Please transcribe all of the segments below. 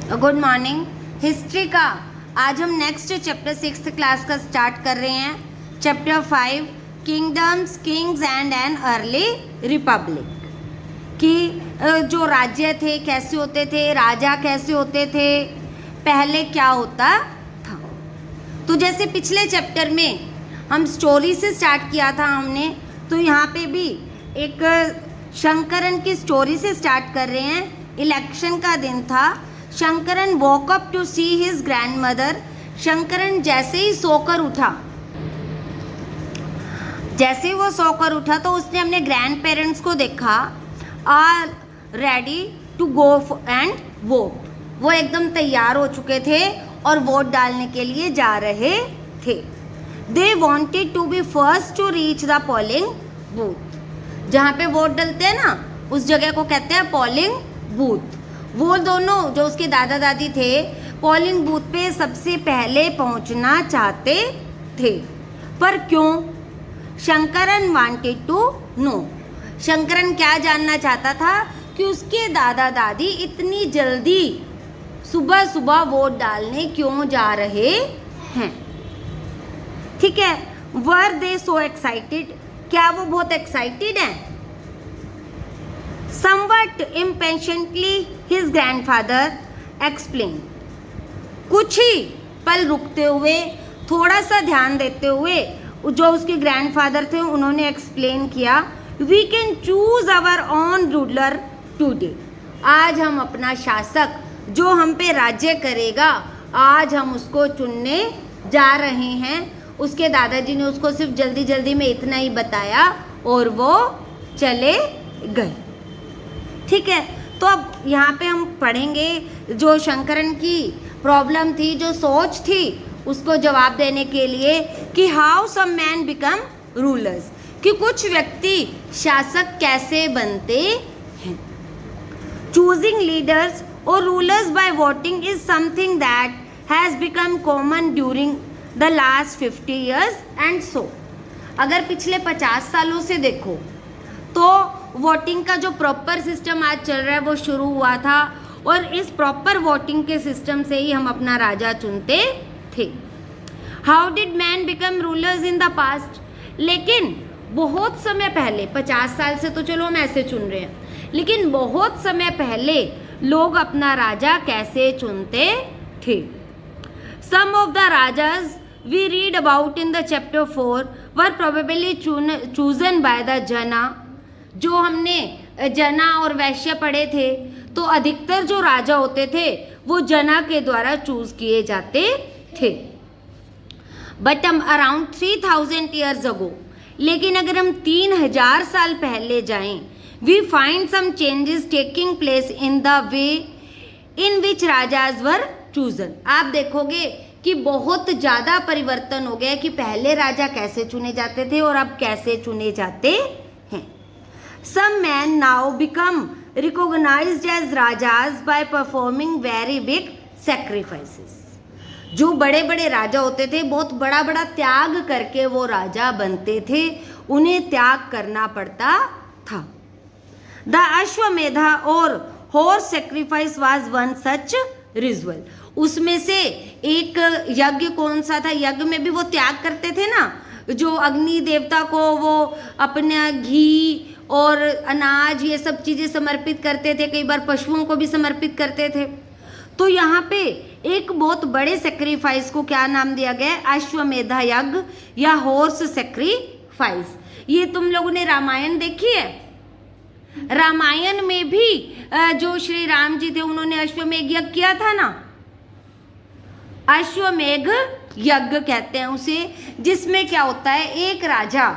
Good morning. History का आज हम नेक्स्ट चैप्टर 6th क्लास का स्टार्ट कर रहे हैं। Chapter 5 kingdoms, Kings and an early Republic. कि जो राज्य थे कैसे होते थे, राजा कैसे होते थे, पहले क्या होता था। तो जैसे पिछले चैप्टर में हम स्टोरी से स्टार्ट किया था हमने, तो यहाँ पे भी एक शंकरन की स्टोरी से स्टार्ट कर रहे हैं। इलेक्शन का दिन था। Shankaran woke up to see his grandmother. Shankaran जैसे ही सोकर उठा तो उसने अपने ग्रैंड पेरेंट्स को देखा। Are ready to go and vote. वो एकदम तैयार हो चुके थे और वोट डालने के लिए जा रहे थे। They wanted to be first to reach the polling booth. जहाँ पे वोट डलते हैं ना, उस जगह को कहते हैं पोलिंग बूथ। वो दोनों जो उसके दादा दादी थे पोलिंग बूथ पे सबसे पहले पहुंचना चाहते थे। पर क्यों? Shankaran wanted to know. शंकरन क्या जानना चाहता था कि उसके दादा दादी इतनी जल्दी सुबह सुबह वोट डालने क्यों जा रहे हैं। ठीक है। वर दे सो एक्साइटेड? क्या वो बहुत एक्साइटेड हैं? Somewhat impatiently his grandfather explained. कुछ ही पल रुकते हुए, थोड़ा सा ध्यान देते हुए जो उसके ग्रैंडफादर थे उन्होंने एक्सप्लेन किया, We can choose our own ruler today. आज हम अपना शासक जो हम पे राज्य करेगा, आज हम उसको चुनने जा रहे हैं। उसके दादाजी ने उसको सिर्फ जल्दी जल्दी में इतना ही बताया और वो चले गए। ठीक है। तो अब यहाँ पे हम पढ़ेंगे जो शंकरन की प्रॉब्लम थी, जो सोच थी, उसको जवाब देने के लिए कि how some man become rulers, कि कुछ व्यक्ति शासक कैसे बनते हैं। चूजिंग लीडर्स और rulers by voting is something that has become common during the last 50 years and so. अगर पिछले 50 सालों से देखो तो वोटिंग का जो प्रॉपर सिस्टम आज चल रहा है वो शुरू हुआ था, और इस प्रॉपर वोटिंग के सिस्टम से ही हम अपना राजा चुनते थे। How did man become rulers in the past? लेकिन बहुत समय पहले, 50 साल से तो चलो हम ऐसे चुन रहे हैं, लेकिन बहुत समय पहले लोग अपना राजा कैसे चुनते थे। Some of the rajas we read about in the chapter 4 were probably chosen by the jana. जो हमने जना और वैश्य पढ़े थे, तो अधिकतर जो राजा होते थे वो जना के द्वारा चूज किए जाते थे। बट हम अराउंड 3000 years अगो, लेकिन अगर हम 3000 साल पहले जाएं, we find some changes taking place in the way in which rajas were chosen. आप देखोगे कि बहुत ज़्यादा परिवर्तन हो गया कि पहले राजा कैसे चुने जाते थे और अब कैसे चुने जाते हैं। Some men now become recognized as rajas by performing very big sacrifices. जो बड़े बड़े राजा होते थे, बहुत बड़ा बड़ा त्याग करके वो राजा बनते थे, उन्हें त्याग करना पड़ता था। The अश्वमेधा और horse sacrifice was one such ritual. उसमें से एक यज्ञ कौन सा था? यज्ञ में भी वो त्याग करते थे ना, जो अग्नि देवता को वो अपना घी और अनाज ये सब चीज़ें समर्पित करते थे, कई बार पशुओं को भी समर्पित करते थे। तो यहाँ पे एक बहुत बड़े सेक्रीफाइस को क्या नाम दिया गया है? अश्वमेधा यज्ञ या हॉर्स सेक्रीफाइस। ये तुम लोगों ने रामायण देखी है? रामायण में भी जो श्री राम जी थे उन्होंने अश्वमेध यज्ञ किया था ना। अश्वमेध यज्ञ कहते हैं उसे, जिसमें क्या होता है, एक राजा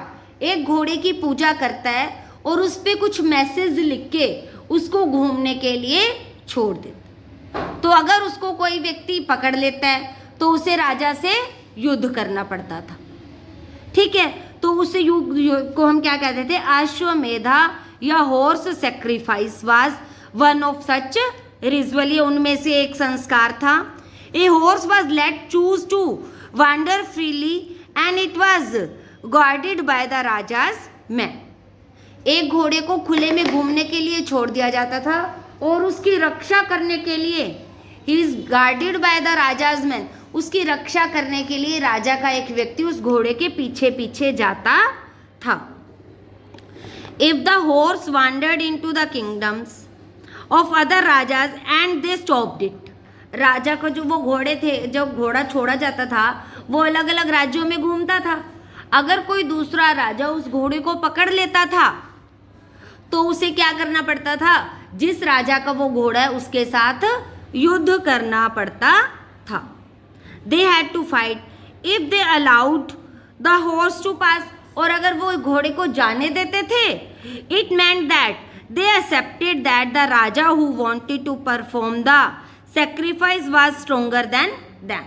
एक घोड़े की पूजा करता है और उस पर कुछ मैसेज लिख के उसको घूमने के लिए छोड़ देता। तो अगर उसको कोई व्यक्ति पकड़ लेता है तो उसे राजा से युद्ध करना पड़ता था। ठीक है। तो उसे युद्ध को हम क्या कहते थे? अश्वमेधा या horse sacrifice was one of such ritual. ये उनमें से एक संस्कार था। A horse was let loose to wander freely and it was guarded by the raja's men. एक घोड़े को खुले में घूमने के लिए छोड़ दिया जाता था और उसकी रक्षा करने के लिए he is guarded by the rajas man, उसकी रक्षा करने के लिए राजा का एक व्यक्ति उस घोड़े के पीछे पीछे जाता था। If the horse wandered into the kingdoms of other rajas and they stopped it, राजा को जो वो घोड़े थे, जब घोड़ा छोड़ा जाता था वो अलग अलग राज्यों में घूमता था। अगर कोई दूसरा राजा उस घोड़े को पकड़ लेता था तो उसे क्या करना पड़ता था, जिस राजा का वो घोड़ा है उसके साथ युद्ध करना पड़ता था। They had to fight if they allowed the horse to pass, और अगर वो घोड़े को जाने देते थे, it meant that they accepted that the raja who wanted to perform the sacrifice was stronger than them,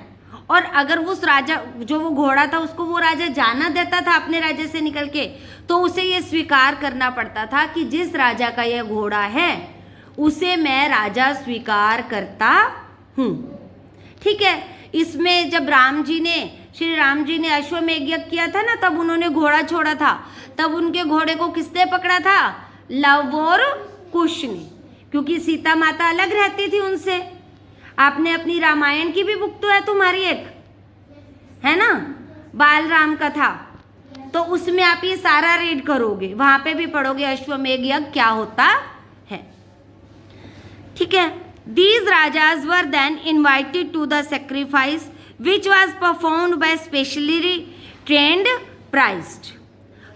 और अगर उस राजा जो वो घोड़ा था उसको वो राजा जाना देता था अपने राज्य से निकल के, तो उसे ये स्वीकार करना पड़ता था कि जिस राजा का यह घोड़ा है उसे मैं राजा स्वीकार करता हूँ। ठीक है, इसमें जब श्री राम जी ने अश्वमेध यज्ञ किया था ना, तब उन्होंने घोड़ा छोड़ा था, तब उनके घोड़े को किसने पकड़ा था, लव और कुश ने, क्योंकि सीता माता अलग रहती थी उनसे। आपने अपनी रामायण की भी बुक तो है तुम्हारी एक, है ना, बाल राम कथा, तो उसमें आप ये सारा रीड करोगे, वहां पे भी पढ़ोगे अश्वमेध यज्ञ क्या होता है। ठीक है, these rajas were then invited to the sacrifice which was performed by specially trained priests।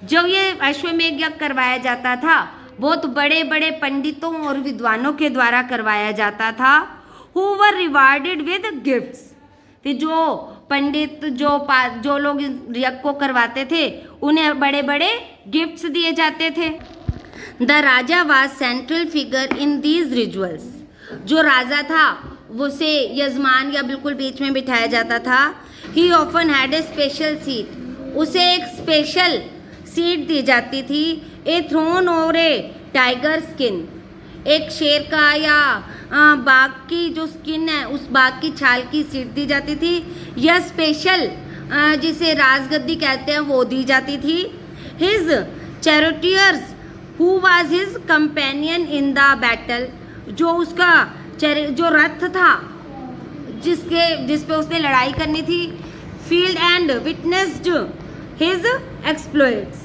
जब ये अश्वमेध यज्ञ करवाया जाता था बहुत बड़े बड़े पंडितों और विद्वानों के द्वारा करवाया जाता था। who were rewarded with gifts, फिर जो पंडित जो लोग यज्ञ को करवाते थे उन्हें बड़े बड़े गिफ्ट्स दिए जाते थे। The Raja was central figure in these rituals, जो राजा था उसे यजमान या बिल्कुल बीच में बिठाया जाता था। ही often had a special seat, उसे एक स्पेशल सीट दी जाती थी। ए थ्रोन और ए टाइगर स्किन, एक शेर का या बाघ की जो स्किन है उस बाघ की छाल की सीट दी जाती थी। यह स्पेशल जिसे राजगद्दी कहते हैं वो दी जाती थी। His charioteers who was his companion in the battle, जो उसका जो रथ था जिस पे उसने लड़ाई करनी थी। Field and witnessed his exploits,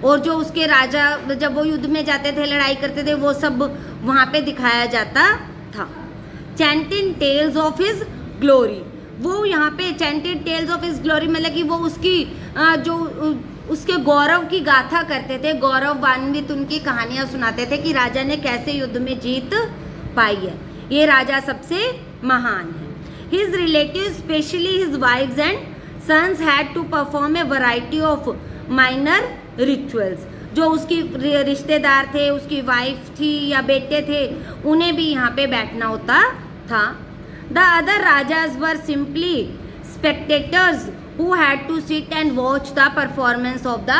और जो उसके राजा जब वो युद्ध में जाते थे लड़ाई करते थे वो सब वहाँ पे दिखाया जाता था। Chanting tales of his glory, वो यहाँ पे chanted tales of his glory मतलब कि वो उसकी जो उसके गौरव की गाथा करते थे, गौरवान्वित उनकी कहानियाँ सुनाते थे कि राजा ने कैसे युद्ध में जीत पाई है, ये राजा सबसे महान है। His relative specially his wifes and sons had to perform a variety of minor rituals, जो उसकी रिश्तेदार थे, उसकी वाइफ थी या बेटे थे, उन्हें भी यहाँ पे बैठना होता था। The other rajas were simply spectators who had to sit and watch the performance of the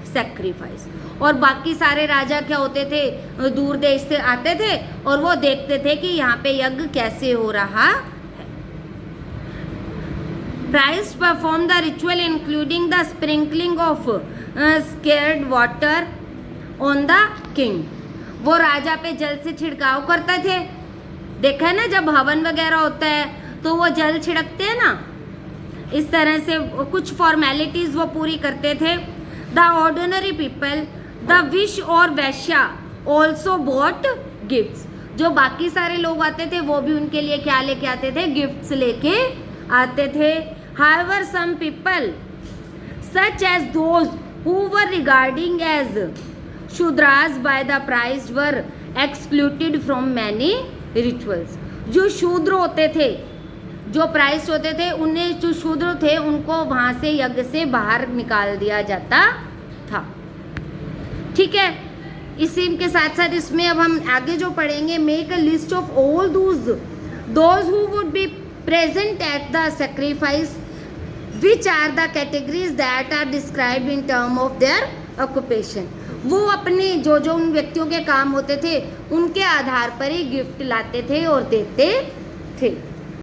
sacrifice, और बाकी सारे राजा क्या होते थे, दूर देश से आते थे और वो देखते थे कि यहाँ पे यज्ञ कैसे हो रहा है। Priests perform the ritual including the sprinkling of sacred water on the king, वो राजा पे जल से छिड़काव करते थे। देखा है ना, जब हवन वगैरह होता है तो वो जल छिड़कते हैं ना, इस तरह से कुछ फॉर्मेलिटीज वो पूरी करते थे। The ordinary people the wish और वैश्या ऑल्सो बॉट गिफ्ट्स, जो बाकी सारे लोग आते थे वो भी उनके लिए क्या लेके आते थे, गिफ्ट्स लेके आते थे। However some people such as those who were regarding as Shudras by the priest were excluded from many rituals, जो शूद्र होते थे, जो प्राइस्ट होते थे, उन्हें जो शूद्र थे उनको वहाँ से यज्ञ से बाहर निकाल दिया जाता था। ठीक है, इसी के साथ साथ इसमें अब हम आगे जो पढ़ेंगे, make a list of all those who would be present at the sacrifice which are the categories that are described in term of their occupation, वो अपने जो उन व्यक्तियों के काम होते थे उनके आधार पर ही गिफ्ट लाते थे और देते थे।